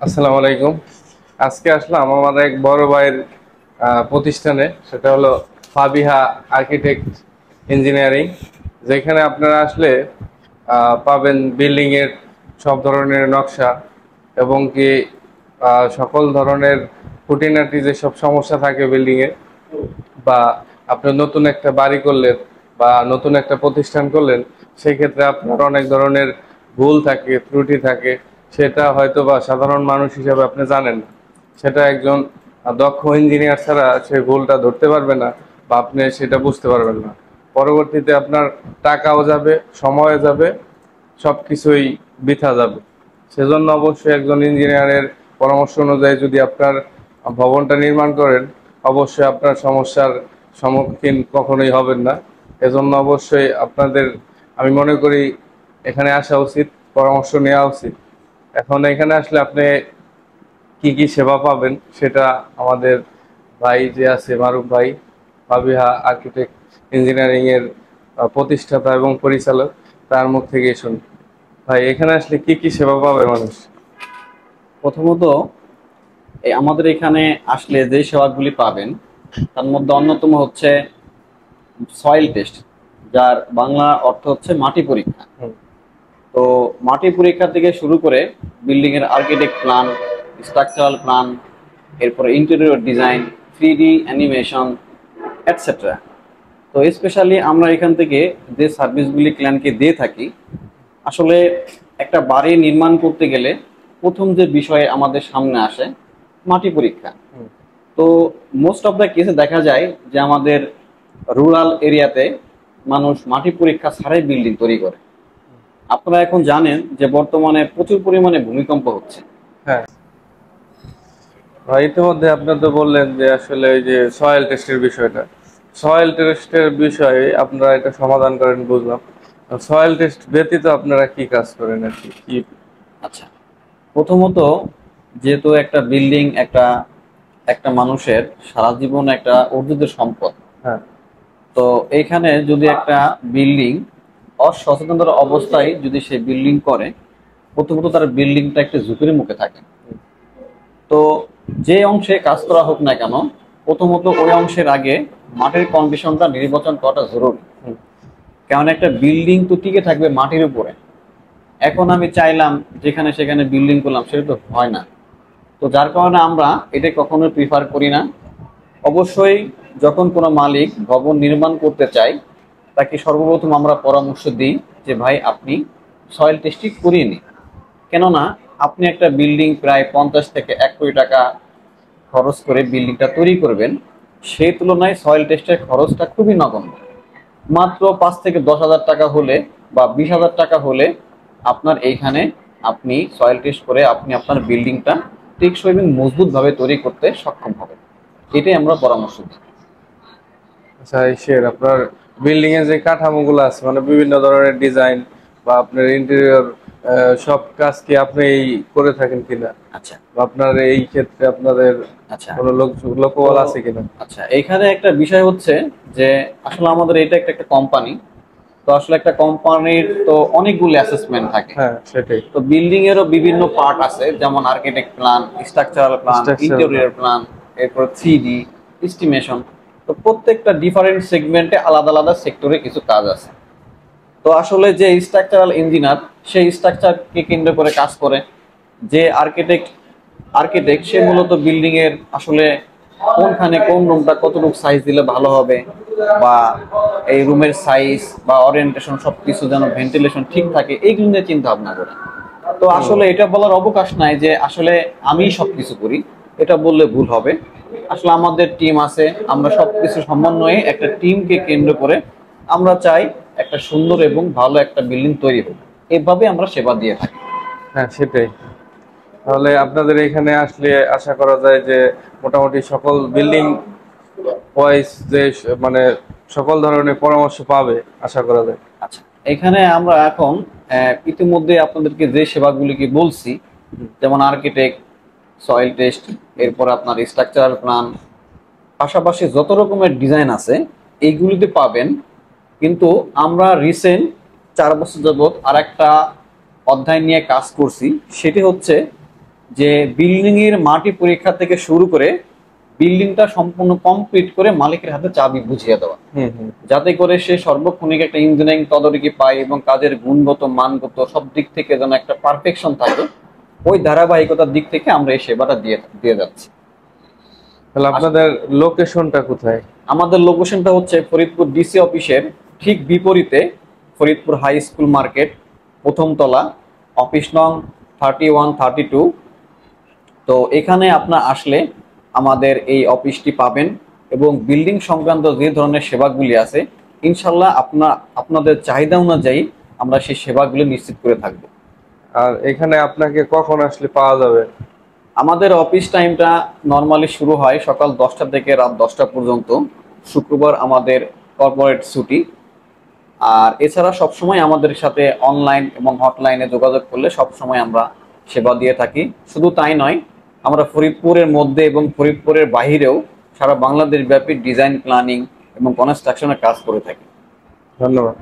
আসসালামু আলাইকুম। আজকে আসলাম আমার এক বড় ভাইয়ের প্রতিষ্ঠানে, সেটা হলো ফাবিহা আর্কিটেক্ট ইঞ্জিনিয়ারিং। যেখানে আপনারা আসলে পাবেন বিল্ডিং এর সব ধরনের নকশা এবং কি সকল ধরনের খুঁটিনাটি যেসব সমস্যা থাকে বিল্ডিং এ, বা আপনি নতুন একটা বাড়ি করলেন বা নতুন একটা প্রতিষ্ঠান করলেন, সেই ক্ষেত্রে আপনার অনেক ধরনের ভুল থাকে, ত্রুটি থাকে। সেটা হয়তো বা সাধারণ মানুষ হিসেবে আপনি জানেন না। সেটা একজন দক্ষ ইঞ্জিনিয়ার ছাড়া সে ভুলটা ধরতে পারবে না, বা আপনি সেটা বুঝতে পারবেন না। পরবর্তীতে আপনার টাকাও যাবে, সময়ও যাবে, সব কিছুই বৃথা যাবে। সেজন্য অবশ্যই একজন ইঞ্জিনিয়ারের পরামর্শ অনুযায়ী যদি আপনার ভবনটা নির্মাণ করেন, অবশ্যই আপনার সমস্যার সম্মুখীন কখনোই হবেন না। এজন্য অবশ্যই আপনাদের, আমি মনে করি, এখানে আসা উচিত, পরামর্শ নেওয়া উচিত। এখন এখানে আসলে আপনি কি কি সেবা পাবেন সেটা আমাদের ভাই যে আছে, মারুফ ভাই, ফাবিহা আর্কিটেক্ট ইঞ্জিনিয়ারিং এর প্রতিষ্ঠাতা এবং পরিচালক, তার মুখ থেকে শুনুন। ভাই, এখানে আসলে কি কি সেবা পাবে মানুষ? প্রথমত এই আমাদের এখানে আসলে যে সেবাগুলি পাবেন তার মধ্যে অন্যতম হচ্ছে সয়েল টেস্ট, যার বাংলা অর্থ হচ্ছে মাটি পরীক্ষা। হুম। তো মাটি পরীক্ষা থেকে শুরু করে বিল্ডিং এর আর্কিটেক্ট প্ল্যান, স্ট্রাকচারাল প্ল্যান, এরপরে interior design, 3D animation, etcetera. তো স্পেশালি আমরা এখান থেকে যে সার্ভিসগুলি ক্লায়েন্টকে দিয়ে থাকি, আসলে একটা বাড়ি নির্মাণ করতে গেলে প্রথম যে বিষয় আমাদের সামনে আসে মাটি পরীক্ষা। হুম। তো মোস্ট অফ দ্য কেসে দেখা যায় যে আমাদের রুরাল এরিয়াতে মানুষ মাটি পরীক্ষা ছাড়াই বিল্ডিং তৈরি করে। আপনারা এখন জানেন যে বর্তমানে প্রচুর পরিমাণে ভূমিকম্প হচ্ছে। হ্যাঁ ভাই, ইতিমধ্যে আপনি তো বললেন যে আসলে ওই যে সয়েল টেস্টের বিষয়টা, সয়েল টেস্টের বিষয়ে আপনারা এটা সমাধান করেন বুঝলাম। সয়েল টেস্ট ব্যতীত আপনারা কি কাজ করেন আর কি কি? আচ্ছা, প্রথমত যেহেতু একটা বিল্ডিং একটা একটা মানুষের সারা জীবন একটা অর্জিত সম্পদ। হ্যাঁ। তো এইখানে যদি একটা বিল্ডিং অসচেতনতার অবস্থায় যদি সে বিল্ডিং করে, প্রথমত তার বিল্ডিংটা একটা ঝুঁকির মুখে থাকে। তো যে অংশে কাজ করা হোক না কেন, প্রথমত ওই অংশের আগে মাটির কন্ডিশনটা নির্বাচন করাটা জরুরি। হুম। কারণ একটা বিল্ডিং তো টিকে থাকবে মাটির উপরে। এখন আমি চাইলাম যেখানে সেখানে বিল্ডিং করলাম, সেটা তো হয় না। তো যার কারণে আমরা এটা কখনো প্রিফার করি না। অবশ্যই যখন কোনো মালিক ভবন নির্মাণ করতে চায়, তাকে সর্বপ্রথম আমরা পরামর্শ দিই যে ভাই আপনি সয়েল টেস্টিং করিয়ে নিন। কেননা আপনি একটা বিল্ডিং প্রায় 50 থেকে 1 কোটি টাকা খরচ করে বিল্ডিংটা তৈরি করবেন, সেই তুলনায় সয়েল টেস্টের খরচটা খুবই নগণ্য। মাত্র 5 থেকে 10 হাজার টাকা হলে বা 20 হাজার টাকা হলে আপনার এইখানে আপনি সয়েল টেস্ট করে আপনি আপনার বিল্ডিংটা টেকসই এবং মজবুতভাবে তৈরি করতে সক্ষম হবেন। এটাই আমরা পরামর্শ দিই। আচ্ছা, আপনার বিল্ডিং এর যে কাঠামোগুলো আছে, মানে বিভিন্ন ধরনের ডিজাইন বা আপনার ইন্টেরিয়র, সব কাজ কি আপনি করে থাকেন কিনা, আচ্ছা বা আপনার এই ক্ষেত্রে আপনাদের আচ্ছা কোনো তো লোকবল আছে কিনা? আচ্ছা, এইখানে একটা বিষয় হচ্ছে যে আসলে আমাদের এটা একটা কোম্পানি। তো আসলে একটা কোম্পানির তো অনেকগুলো অ্যাসেসমেন্ট থাকে। হ্যাঁ, সেটাই। তো বিল্ডিং এরও বিভিন্ন পার্ট আছে, যেমন architect plan, structural plan, structure. Interior plan, এরপর 3D এস্টিমেশন। তো প্রত্যেকটা ডিফারেন্ট সেগমেন্টে আলাদা আলাদা সেক্টরে কিছু কাজ আছে। তো আসলে যে স্ট্রাকচারাল ইঞ্জিনিয়ার সেই স্ট্রাকচারকে কেন্দ্র করে কাজ করে, যে আর্কিটেক্ট আর্কিটেক্ট সে মূলত বিল্ডিং এর আসলে কোনখানে কোন রুমটা কতটুকু সাইজ দিলে ভালো হবে, বা এই রুমের সাইজ বা ওরিয়েন্টেশন সবকিছু যেন ভেন্টিলেশন ঠিক থাকে, এইগুলো নিয়ে চিন্তা ভাবনা করে। তো হুম। আসলে এটা বলার অবকাশ নাই যে আসলে আমি সবকিছু করি, এটা বললে ভুল হবে। আসলে আমাদের টিম আছে, আমরা সবকিছু সমন্বয়ে একটা টিমকে কেন্দ্র করে আমরা চাই একটা সুন্দর এবং ভালো একটা বিল্ডিং তৈরি হোক। এভাবে আমরা সেবা দিয়ে থাকি। হ্যাঁ, সেটাই। তাহলে আপনাদের এখানে আসলে আশা করা যায় যে মোটামুটি সকল বিল্ডিং ওয়াইজ যে মানে সকল ধরনের পরামর্শ পাবে, আশা করা যায়। আচ্ছা, এখানে আমরা এখন ইতিমধ্যে আপনাদেরকে যে সেবাগুলিকে বলছি, যেমন আর্কিটেক্ট, সয়েল টেস্ট, এরপর আপনার স্ট্রাকচারাল প্ল্যান, পাশাপাশি যত রকমের ডিজাইন আছে এইগুলিতে পাবেন। কিন্তু আমরা রিসেন্ট 4 বছর যাবত আর একটা অধ্যায় নিয়ে কাজ করছি, সেটি হচ্ছে যে বিল্ডিং এর মাটি পরীক্ষা থেকে শুরু করে বিল্ডিংটা সম্পূর্ণ কমপ্লিট করে মালিকের হাতে চাবি বুঝিয়ে দেওয়া, যাতে করে সে সর্বক্ষণিক একটা ইঞ্জিনিয়ারিং তদারকি পায় এবং কাজের গুণগত মানগত সব দিক থেকে যেন একটা পারফেকশন থাকে। ওই ধারাবাহিকতার দিক থেকে আমরা এই সেবাটা দিয়ে দিয়ে যাচ্ছি। তাহলে আপনাদের লোকেশনটা কোথায়? আমাদের লোকেশনটা হচ্ছে ফরিদপুর ডিসি অফিসের ঠিক বিপরীতে, ফরিদপুর হাই স্কুল মার্কেট, প্রথম তলা, অফিস নং 3132। তো এখানে আপনার আসলে আমাদের এই অফিসটি পাবেন এবং বিল্ডিং সংক্রান্ত যে ধরনের সেবাগুলি আছে ইনশাল্লাহ আপনাদের চাহিদা অনুযায়ী আমরা সেই সেবাগুলি নিশ্চিত করে থাকব। আর এখানে আপনাকে কখন আসলে পাওয়া যাবে? আমাদের অফিস টাইমটা নর্মালি শুরু হয় সকাল 10টা থেকে রাত 10টা পর্যন্ত। শুক্রবার আমাদের কর্পোরেট ছুটি। আর এছাড়া সবসময় আমাদের সাথে অনলাইন এবং হটলাইনে যোগাযোগ করলে সবসময় আমরা সেবা দিয়ে থাকি। শুধু তাই নয়, আমরা ফরিদপুরের মধ্যে এবং ফরিদপুরের বাহিরেও সারা বাংলাদেশ ব্যাপী ডিজাইন, প্ল্যানিং এবং কনস্ট্রাকশনের কাজ করে থাকি। ধন্যবাদ।